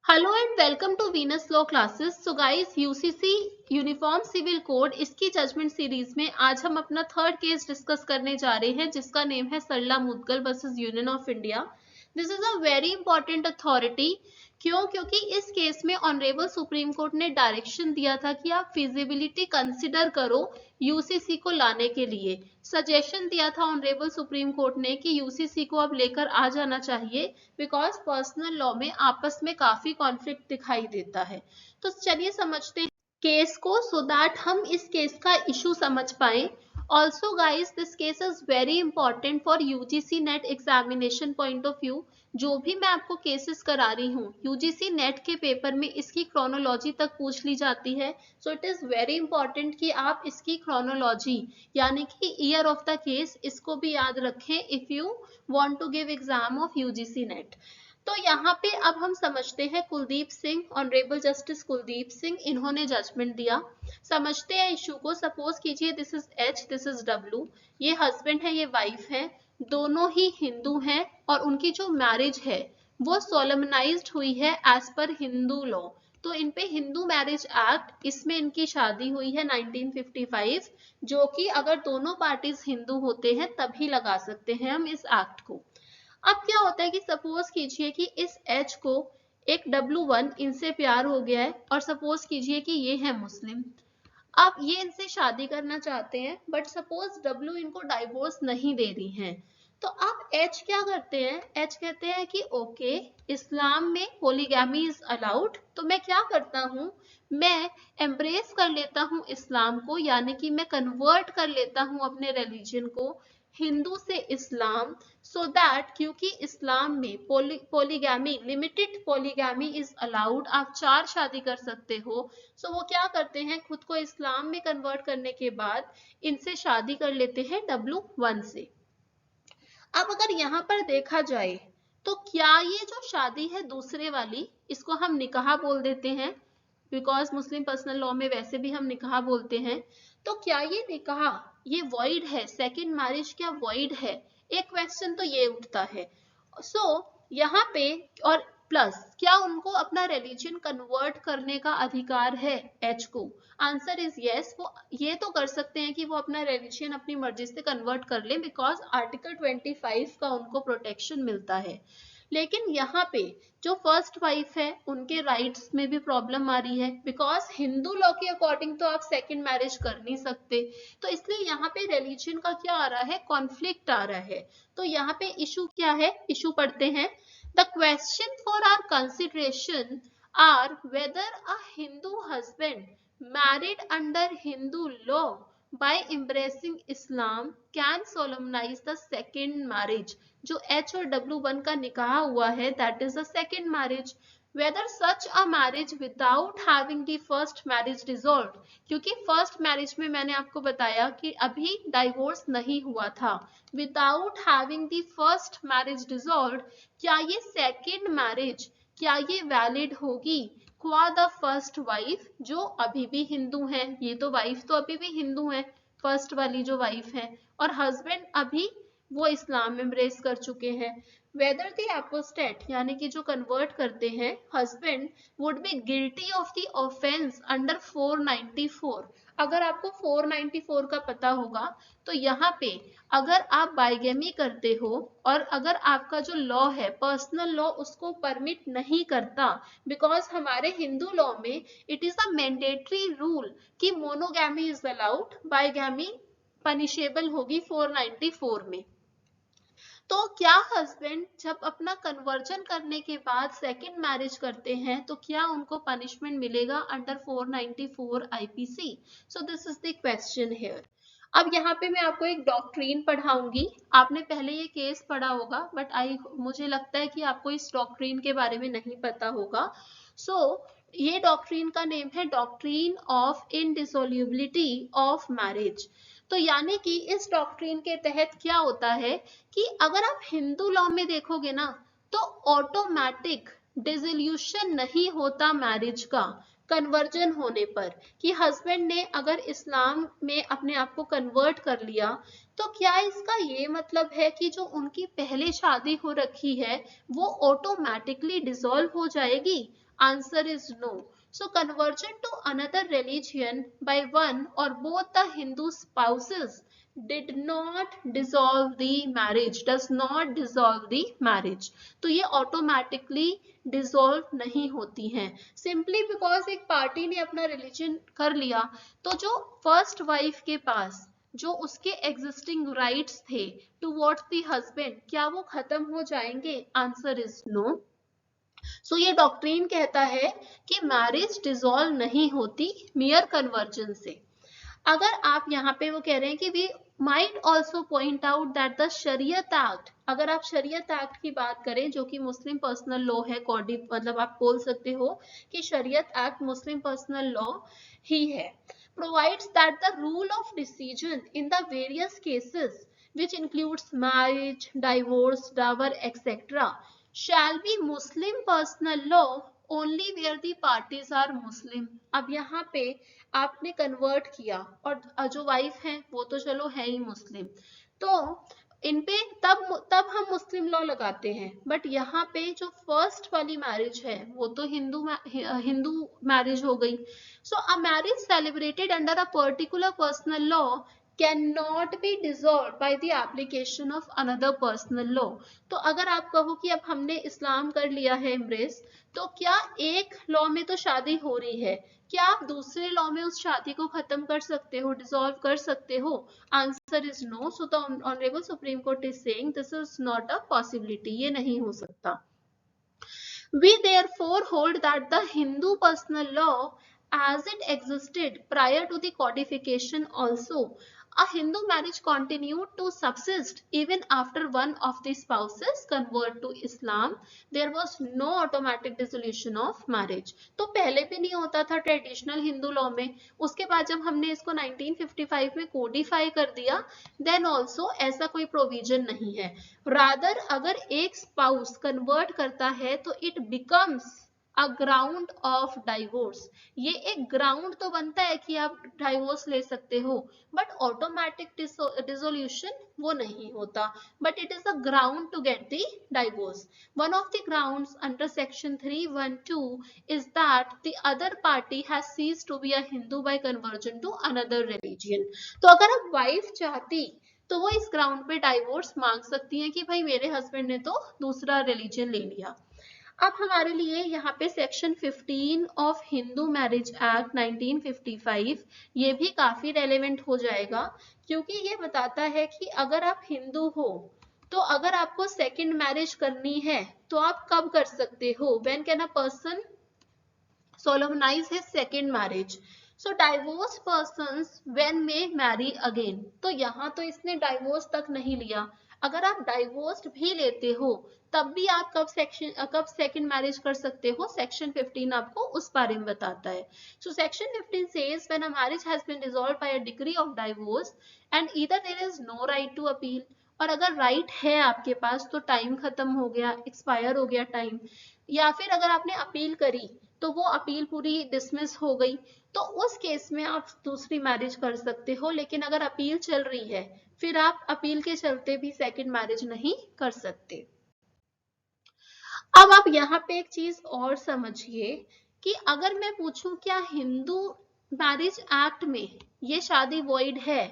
Hello and welcome to Venus law classes. So guys, UCC uniform civil code इसकी judgment series में आज हम अपना थर्ड केस डिस्कस करने जा रहे हैं, जिसका नेम है Sarla Mudgal versus union of India. This is a very important authority. क्योंकि इस केस में ऑनरेबल सुप्रीम कोर्ट ने डायरेक्शन दिया था कि आप फिजिबिलिटी कंसिडर करो यूसीसी को लाने के लिए। सजेशन दिया था ऑनरेबल सुप्रीम कोर्ट ने कि यूसीसी को अब लेकर आ जाना चाहिए, बिकॉज पर्सनल लॉ में आपस में काफी कॉन्फ्लिक्ट दिखाई देता है। तो चलिए समझते हैं केस को, सो दैट हम इस केस का इशू समझ पाए। Also guys, this case is very important for UGC net examination point of view. जो भी मैं आपको केसेस करा रही हूँ, यूजीसी नेट के पेपर में इसकी क्रोनोलॉजी तक पूछ ली जाती है। So it is very important कि आप इसकी क्रोनोलॉजी यानी कि ईयर ऑफ द केस इसको भी याद रखें if you want to give exam of UGC NET. तो यहाँ पे अब हम समझते हैं कुलदीप सिंह, ऑनरेबल जस्टिस कुलदीप सिंह, इन्होंने जजमेंट दिया। समझते हैं इशू को। सपोज कीजिए this is H, this is W, ये हस्बैंड है, ये वाइफ है, दोनों ही हिंदू हैं और उनकी जो मैरिज है वो सोलमनाइज्ड हुई है एज पर हिंदू लॉ। तो इन पे हिंदू मैरिज एक्ट, इसमें इनकी शादी हुई है 1955, जो कि अगर दोनों पार्टीज हिंदू होते हैं तभी लगा सकते हैं हम इस एक्ट को। अब क्या होता है कि सपोज कीजिए कि इस एच को एक W1 इनसे प्यार हो गया है, और सपोज कीजिए कि ये है मुस्लिम। अब ये इनसे शादी करना चाहते हैं, बट सपोज W इनको डाइवोर्स नहीं दे रही हैं। तो अब एच क्या करते हैं, एच कहते हैं कि ओके, इस्लाम में पोलीगैमी इज अलाउड। तो मैं क्या करता हूँ, मैं एम्ब्रेस कर लेता हूँ इस्लाम को, यानी कि मैं कन्वर्ट कर लेता हूँ अपने रिलीजन को हिंदू से इस्लाम, सो दैट क्योंकि इस्लाम में polygamy, limited polygamy is allowed, आप 4 शादी कर सकते हो। सो वो क्या करते हैं, खुद को इस्लाम में कन्वर्ट करने के बाद इनसे शादी कर लेते हैं W1 से। अब अगर यहाँ पर देखा जाए तो क्या ये जो शादी है दूसरे वाली, इसको हम निकाह बोल देते हैं, बिकॉज मुस्लिम पर्सनल लॉ में वैसे भी हम निकाह बोलते हैं। तो क्या ये निकाह ये वॉइड है, सेकंड मैरिज क्या वॉइड है? एक क्वेश्चन तो ये उठता है। सो यहाँ पे, और प्लस क्या उनको अपना रिलीजन कन्वर्ट करने का अधिकार है एच को? Answer is yes. वो ये तो कर सकते हैं कि वो अपना रिलीजन अपनी मर्जी से कन्वर्ट कर लें, बिकॉज आर्टिकल 25 का उनको प्रोटेक्शन मिलता है। लेकिन यहाँ पे जो फर्स्ट वाइफ है उनके राइट्स में भी प्रॉब्लम आ रही है, बिकॉज हिंदू लॉ के अकॉर्डिंग तो आप सेकंड मैरिज कर नहीं सकते। तो इसलिए यहाँ पे रिलीजन का क्या आ रहा है, कॉन्फ्लिक्ट आ रहा है। तो यहाँ पे इशू क्या है, इशू पढ़ते हैं। The question for our consideration are whether a Hindu husband married under Hindu law by embracing Islam can solemnize the second marriage। जो H और W1 का निकाह हुआ है, that is the second marriage। Whether such a marriage without having the first marriage dissolved, क्योंकि first marriage में मैंने आपको बताया कि अभी डाइवोर्स नहीं हुआ था, without having the first marriage dissolved, क्या ये सेकेंड मैरिज, क्या ये वैलिड होगी फॉर द फर्स्ट वाइफ जो अभी भी हिंदू है? ये तो वाइफ तो अभी भी हिंदू है, फर्स्ट वाली जो वाइफ है, और हस्बैंड अभी वो इस्लाम में एम्ब्रेस कर चुके हैं। वेदर द एपोस्टेट यानी कि जो कन्वर्ट करते हैं husband would be guilty of the offence under 494। अगर आपको 494 का पता होगा तो यहाँ पे अगर आप बाइगेमी करते हो और अगर आपका जो लॉ है पर्सनल लॉ उसको परमिट नहीं करता, बिकॉज हमारे हिंदू लॉ में it is a mandatory rule कि monogamy is allowed, bigamy punishable होगी 494 में। तो क्या हस्बैंड जब अपना कन्वर्जन करने के बाद सेकंड मैरिज करते हैं तो क्या उनको पनिशमेंट मिलेगा under 494 IPC? So this is the question here. अब यहाँ पे मैं आपको एक डॉक्ट्रीन पढ़ाऊंगी। आपने पहले ये केस पढ़ा होगा, बट मुझे लगता है कि आपको इस डॉक्ट्रीन के बारे में नहीं पता होगा। सो ये डॉक्ट्रीन का नेम है डॉक्ट्रीन ऑफ इनडिसोल्यूबिलिटी ऑफ मैरिज। तो यानी कि इस डॉक्ट्रीन के तहत क्या होता है कि अगर आप हिंदू लॉ में देखोगे ना तो ऑटोमेटिक डिसोल्यूशन नहीं होता मैरिज का कन्वर्जन होने पर, कि हस्बैंड ने अगर इस्लाम में अपने आप को कन्वर्ट कर लिया तो क्या इसका ये मतलब है कि जो उनकी पहले शादी हो रखी है वो ऑटोमेटिकली डिसॉल्व हो जाएगी? Answer is no. So conversion to another religion by one or both the Hindu spouses did not dissolve the marriage, does not dissolve the marriage. तो ये automatically dissolve नहीं होती हैं. Simply because एक party ने अपना religion कर लिया, तो जो first wife के पास जो उसके एग्जिस्टिंग राइट्स थे टुवर्ड्स द हस्बैंड, क्या वो खत्म हो जाएंगे? Answer is no. सो ये डॉक्ट्रिन कहता है कि मैरिज डिसॉल्व नहीं होती मियर कन्वर्जन से. अगर आप यहाँ पे वो कह रहे हैं कि we might also point out that the Shariat act, अगर आप शरीयत एक्ट की बात करें जो कि मुस्लिम पर्सनल लॉ है, कॉडी मतलब आप बोल सकते हो कि Shariat act Muslim personal law ही है, provides that the rule of decision in the various cases which includes marriage, divorce, dower, etc. shall be Muslim personal law only where the parties are Muslim. अब यहाँ पे आपने convert किया और जो wife है वो तो चलो है ही मुस्लिम, तो इन पे तब हम मुस्लिम लॉ लगाते हैं. बट यहाँ पे जो फर्स्ट वाली मैरिज है वो तो हिंदू मैरिज हो गई. So a marriage celebrated under a particular personal law cannot be dissolved by the application of another personal law. तो अगर आप कहो कि अब हमने इस्लाम कर लिया है एम्ब्रेस, तो क्या एक लॉ में तो शादी हो रही है, क्या आप दूसरे लॉ में उस शादी को खत्म कर सकते हो, डिसॉल्व कर सकते हो? Answer is no. So the honourable supreme court is saying this is not a possibility, ये नहीं हो सकता. We therefore hold that the Hindu personal law as it existed prior to the codification also, a Hindu marriage continued to subsist even after one of the spouses convert to Islam. There was no automatic dissolution of marriage. तो पहले भी नहीं होता था traditional Hindu law में, उसके बाद जब हमने इसको 1955 में कोडिफाई कर दिया, देन ऑल्सो ऐसा कोई प्रोविजन नहीं है. रादर अगर एक स्पाउस कन्वर्ट करता है तो it becomes a ground of divorce. ये एक ग्राउंड तो बनता है कि आप डाइवोर्स ले सकते हो, बट ऑटोमेटिक डिसोल्यूशन वो नहीं होता, but it is a ground to get the divorce. One of the grounds under section 312 is that the other party has ceased to be a Hindu by conversion to another religion. तो अगर आप wife चाहती तो वो इस ground पे divorce मांग सकती है कि भाई मेरे हस्बैंड ने तो दूसरा रिलीजन ले लिया. अब हमारे लिए यहाँ पे section 15 of Hindu marriage act 1955 ये भी काफी रेलेवेंट हो जाएगा, क्योंकि ये बताता है कि अगर आप हिंदू हो तो अगर आपको सेकंड मैरिज करनी है तो आप कब कर सकते हो. When can a person solemnize his second marriage? So divorce persons when may marry again. तो यहाँ तो इसने डाइवोर्स तक नहीं लिया, अगर आप डाइवोर्स भी लेते हो तब भी आप कब सेकंड मैरिज कर सकते हो, सेक्शन 15 आपको उस बारे में बताता है. So section 15 says when a marriage has been dissolved by a decree of divorce and either there is no right to appeal, और अगर राइट है आपके पास तो टाइम खत्म हो गया, एक्सपायर हो गया टाइम, या फिर अगर आपने अपील करी तो वो अपील पूरी डिसमिस हो गई, तो उस केस में आप दूसरी मैरिज कर सकते हो. लेकिन अगर अपील चल रही है फिर आप अपील के चलते भी सेकंड मैरिज नहीं कर सकते. अब आप यहाँ पे एक चीज और समझिए कि अगर मैं पूछूं क्या हिंदू मैरिज एक्ट में ये शादी वॉइड है?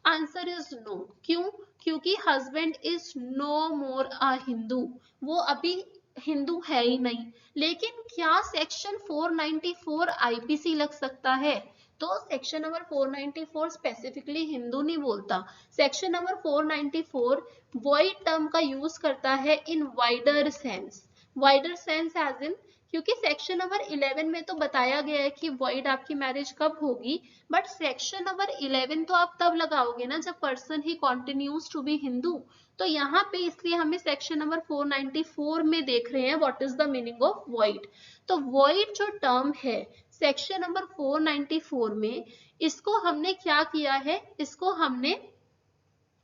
Answer is no. क्यों? क्योंकि husband is no more a Hindu, वो अभी हिंदू है ही नहीं. लेकिन क्या सेक्शन 494 आईपीसी लग सकता है? तो सेक्शन नंबर 494 स्पेसिफिकली हिंदू नहीं बोलता. सेक्शन नंबर 494 वॉइड टर्म का यूज करता है in wider sense. Wider sense as in, क्योंकि सेक्शन नंबर 11 में तो बताया गया है कि वॉइड आपकी मैरिज कब होगी, बट सेक्शन नंबर 11 तो आप तब लगाओगे ना जब पर्सन ही कॉन्टिन्यूज टू बी हिंदू. तो यहाँ पे इसलिए हमें सेक्शन नंबर 494 में देख रहे हैं what is the meaning of void. तो वॉइड जो टर्म है सेक्शन नंबर 494 में, इसको हमने क्या किया है, इसको हमने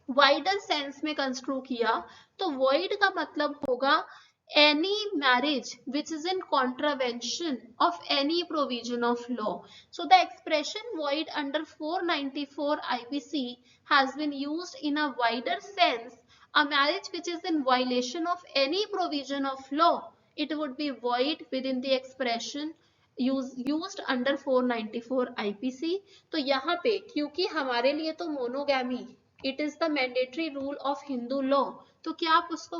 वाइडर सेंस में कंस्ट्रू किया. तो वॉइड का मतलब होगा any marriage which is in contravention of any provision of law. So the expression void under 494 IPC has been used in a wider sense, a marriage which is in violation of any provision of law it would be void within the expression used under 494 IPC। तो यहाँ पे क्योंकि हमारे लिए तो monogamy it is the mandatory rule of Hindu law, तो क्या आप उसको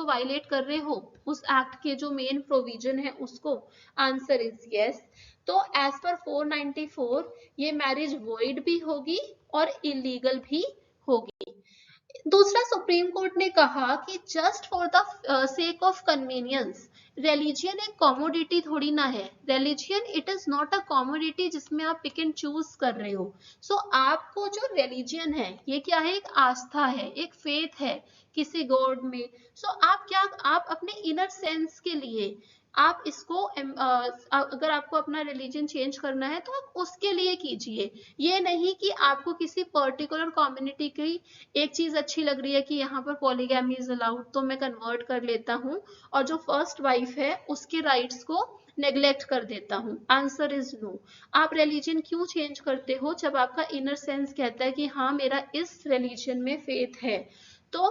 वायलेट कर रहे हो उस एक्ट के जो मेन प्रोविजन है उसको? Answer is yes. तो एज पर 494 ये मैरिज वॉइड भी होगी और इलीगल भी होगी। दूसरा, सुप्रीम कोर्ट ने कहा कि just for the sake of convenience, religion एक कॉमोडिटी थोड़ी ना है। Religion it is not a commodity जिसमें आप पिक एंड चूज कर रहे हो। सो आपको जो रिलीजियन है ये क्या है? एक आस्था है, एक फेथ है किसी गॉड में। सो आप अपने इनर सेंस के लिए आप इसको अगर आपको अपना रिलीजन चेंज करना है तो आप उसके लिए कीजिए। ये नहीं कि आपको किसी पर्टिकुलर कम्युनिटी की एक चीज अच्छी लग रही है कि यहाँ पर पॉलीगैमी इज अलाउड तो मैं कन्वर्ट कर लेता हूँ और जो फर्स्ट वाइफ है उसके राइट्स को नेग्लेक्ट कर देता हूँ। Answer is no. आप रिलीजन क्यों चेंज करते हो? जब आपका इनर सेंस कहता है कि हाँ मेरा इस रिलीजन में फेथ है। तो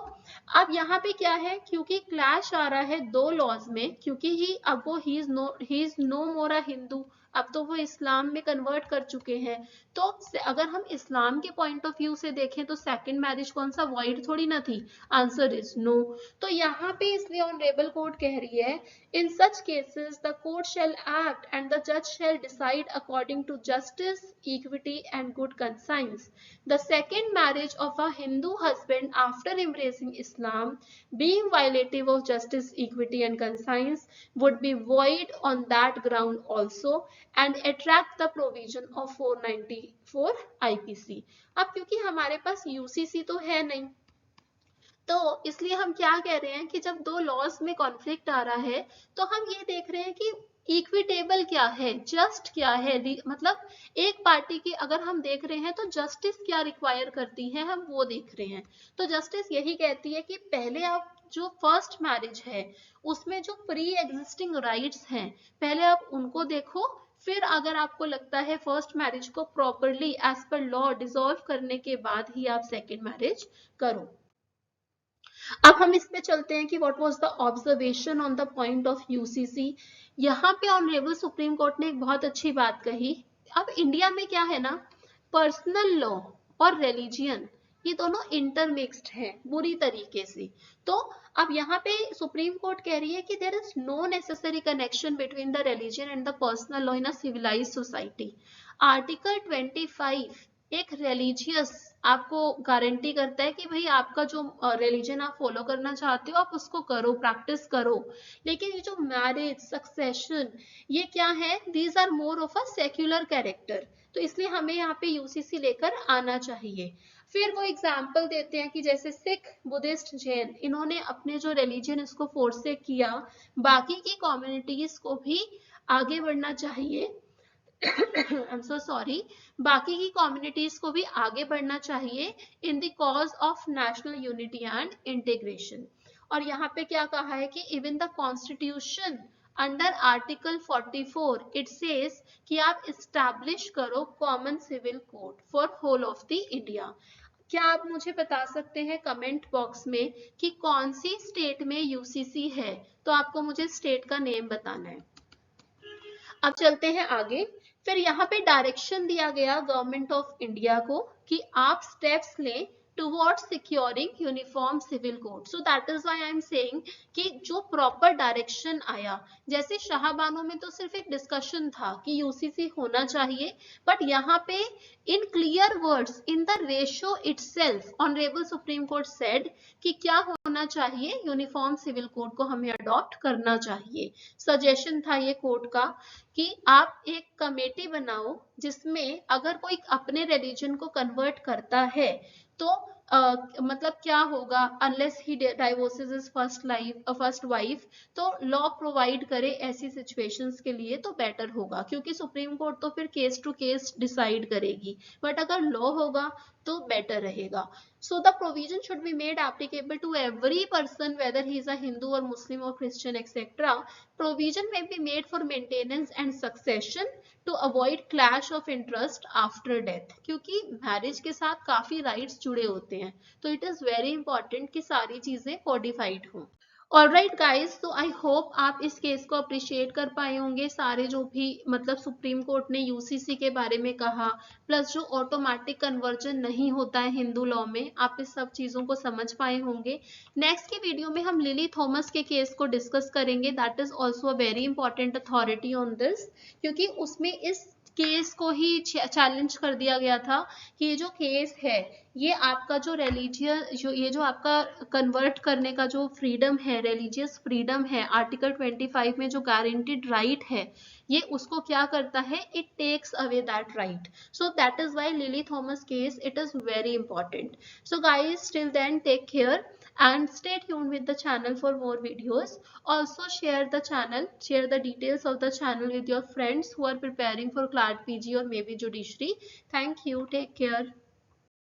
अब यहाँ पे क्या है, क्योंकि क्लैश आ रहा है दो लॉज में, क्योंकि he is no more a Hindu, अब तो वो इस्लाम में कन्वर्ट कर चुके हैं। तो अगर हम इस्लाम के पॉइंट ऑफ व्यू से देखें तो सेकंड मैरिज कौन सा वॉइड थोड़ी ना थी। Answer is no. तो यहाँ पे इसलिए ऑनरेबल कोर्ट कह रही है in such cases the court shall act and the जज shall decide according to justice, equity and good conscience. The second marriage of a Hindu husband after embracing Islam being violative of justice, equity and conscience would be void on that ground also and attract the provision of 494 IPC। अब क्योंकि हमारे पास UCC तो है नहीं, तो इसलिए हम क्या कह रहे हैं कि जब दो लॉज में कॉन्फ्लिक्ट आ रहा है तो हम ये देख रहे हैं कि इक्विटेबल क्या है, जस्ट क्या है। मतलब एक पार्टी की अगर हम देख रहे हैं तो जस्टिस क्या रिक्वायर करती है हम वो देख रहे हैं। तो जस्टिस यही कहती है कि पहले आप जो फर्स्ट मैरिज है उसमें जो प्री एग्जिस्टिंग राइट्स हैं पहले आप उनको देखो, फिर अगर आपको लगता है फर्स्ट मैरिज को properly as per law dissolve करने के बाद ही आप सेकेंड मैरिज करो। अब हम इस पे चलते हैं कि what was the observation on the point of UCC. यहाँ पे ऑनरेबल सुप्रीम कोर्ट ने एक बहुत अच्छी बात कही। अब इंडिया में क्या है ना, पर्सनल लॉ और रिलीजियन ये दोनों इंटरमिक्स्ड हैं बुरी तरीके से। तो अब यहाँ पे सुप्रीम कोर्ट कह रही है कि there is no necessary connection between the religion and the personal law in a civilized society. Article 25 एक रिलीजियस आपको गारंटी करता है कि भाई आपका जो रिलीजन आप फॉलो करना चाहते हो आप उसको करो, प्रैक्टिस करो। लेकिन ये जो मैरिज, सक्सेशन, ये क्या है, these are more of a secular character. तो इसलिए हमें यहाँ पे यूसीसी लेकर आना चाहिए। फिर वो एग्जाम्पल देते हैं कि जैसे सिख, बुद्धिस्ट, जैन, इन्होंने अपने जो रिलीजन इसको फोर्सेक किया, बाकी की कम्युनिटीज को भी आगे बढ़ना चाहिए। I'm so sorry, बाकी की कम्युनिटीज को भी आगे बढ़ना चाहिए in the cause of national unity and integration. और यहाँ पे क्या कहा है कि even the constitution under article 44 it says कि आप इस्टेब्लिश करो common civil code for whole of the India. क्या आप मुझे बता सकते हैं कमेंट बॉक्स में कि कौन सी स्टेट में यूसीसी है? तो आपको मुझे स्टेट का नेम बताना है। अब चलते हैं आगे। फिर यहाँ पे डायरेक्शन दिया गया गवर्नमेंट ऑफ इंडिया को कि आप स्टेप्स लें towards securing uniform civil code. So that is why I am saying कि जो प्रॉपर डायरेक्शन आया, जैसे शाहबानो में तो सिर्फ एक डिस्कशन था कि यूसीसी होना चाहिए, बट यहाँ पे in clear words in the ratio itself honourable supreme court said कि क्या होना चाहिए, यूनिफॉर्म सिविल कोड को हमें अडॉप्ट करना चाहिए। सजेशन था ये कोर्ट का कि आप एक कमेटी बनाओ जिसमें अगर कोई अपने रिलीजन को कन्वर्ट करता है तो मतलब क्या होगा, unless he divorces his first wife, तो लॉ प्रोवाइड करे ऐसी सिचुएशंस के लिए तो बेटर होगा, क्योंकि सुप्रीम कोर्ट तो फिर केस टू केस डिसाइड करेगी, बट अगर लॉ होगा तो बेटर रहेगा। So the provision should be made applicable to every person whether he is a Hindu or Muslim or Christian etc. Provision may be made for maintenance and succession to avoid clash of interest after death, क्योंकि marriage के साथ काफी rights जुड़े होते हैं, तो it is very important कि सारी चीजें कोडिफाइड हों। ऑलराइट गाइस, तो आई होप आप इस केस को अप्रिशिएट कर पाए होंगे। सारे जो भी मतलब सुप्रीम कोर्ट ने यूसीसी के बारे में कहा, प्लस जो ऑटोमेटिक कन्वर्जन नहीं होता है हिंदू लॉ में, आप इस सब चीजों को समझ पाए होंगे। नेक्स्ट की वीडियो में हम लिली थॉमस के केस को डिस्कस करेंगे। That is also a very important authority on this, क्योंकि उसमें इस केस को ही चैलेंज कर दिया गया था कि ये जो केस है, ये आपका जो रिलीजियस ये जो आपका कन्वर्ट करने का जो फ्रीडम है, रिलीजियस फ्रीडम है, आर्टिकल 25 में जो गारंटीड राइट है, ये उसको क्या करता है, it takes away that right. So that is why Lily Thomas case it is very important. So guys, till then, take care and stay tuned with the channel for more videos. Also share the channel, share the details of the channel with your friends who are preparing for CLAT PG or maybe judiciary. Thank you. Take care.